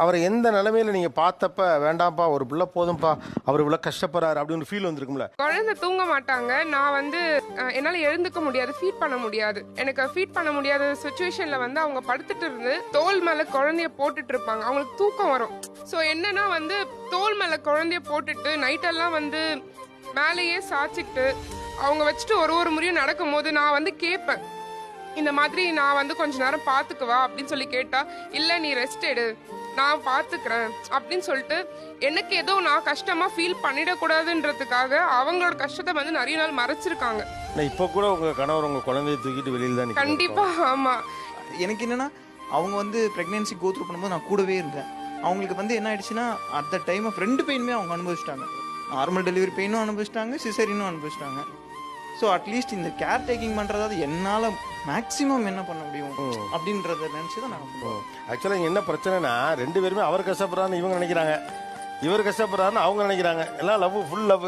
அவரை எந்த நிலைமையில நீங்க பார்த்தப்ப வேண்டாம்ப்பா ஒரு பிள்ளை போதும்பா அவர் இவ்வளவு கஷ்டப்படுறாரு அப்படின்னு ஃபீல் வந்திருக்கும்ல? குழந்தை தூங்க மாட்டாங்க. நான் வந்து என்னால எழுந்துக்க முடியாது, ஃபீட் பண்ண முடியாது. எனக்கு ஃபீட் பண்ண முடியாத சுச்சுவேஷன்ல வந்து அவங்க படுத்துட்டு இருந்து தோல் மேல குழந்தைய போட்டுட்டு இருப்பாங்க. அவங்களுக்கு தூக்கம் வரும். ஸோ என்னன்னா வந்து தோல் மேல குழந்தைய போட்டுட்டு நைட்டெல்லாம் வந்து மேலேயே சாச்சிக்கிட்டு அவங்க வச்சுட்டு ஒரு முறையும் நடக்கும் போது நான் வந்து கேட்பேன், இந்த மாதிரி நான் வந்து கொஞ்ச நேரம் பார்த்துக்குவா அப்படின்னு சொல்லி கேட்டா, இல்லை நீ ரெஸ்ட் எடு நான் பார்த்துக்கிறேன் அப்படின்னு சொல்லிட்டு எனக்கு ஏதோ நான் கஷ்டமா ஃபீல் பண்ணிடக்கூடாதுன்றதுக்காக அவங்களோட கஷ்டத்தை வந்து நிறைய நாள் மறைச்சிருக்காங்க. இப்போ கூட உங்க கணவர் உங்க குழந்தைய தூக்கிட்டு வெளியில தான் நிக்கிறாரு. கண்டிப்பா ஆமா. எனக்கு என்னன்னா அவங்க வந்து ப்ரெக்னென்சி கோத்ரூ பண்ணும்போது நான் கூடவே இருந்தேன். அவங்களுக்கு வந்து என்ன ஆயிடுச்சுன்னா அட் த டைம் ஆஃப் 2 பெயினுமே அவங்க அனுபவிச்சிட்டாங்க. நார்மல் டெலிவரி பெயினும் அனுபவிச்சிட்டாங்க, சிசரினும் அனுபவிச்சிட்டாங்க. ஸோ அட்லீஸ்ட் இந்த கேர் டேக்கிங் பண்ணுறதாவது என்னால் மேக்ஸிமம் என்ன பண்ண முடியும் அப்படின்றத நினச்சி தான் நான் பண்ணுவோம். ஆக்சுவலாக இங்கே என்ன பிரச்சனைனா 2 பேருமே அவர் கஷ்டப்படுறாருன்னு இவங்க நினைக்கிறாங்க, இவர் கஷ்டப்படுறாருன்னு அவங்க நினைக்கிறாங்க. எல்லாம் லவ், ஃபுல் லவ்.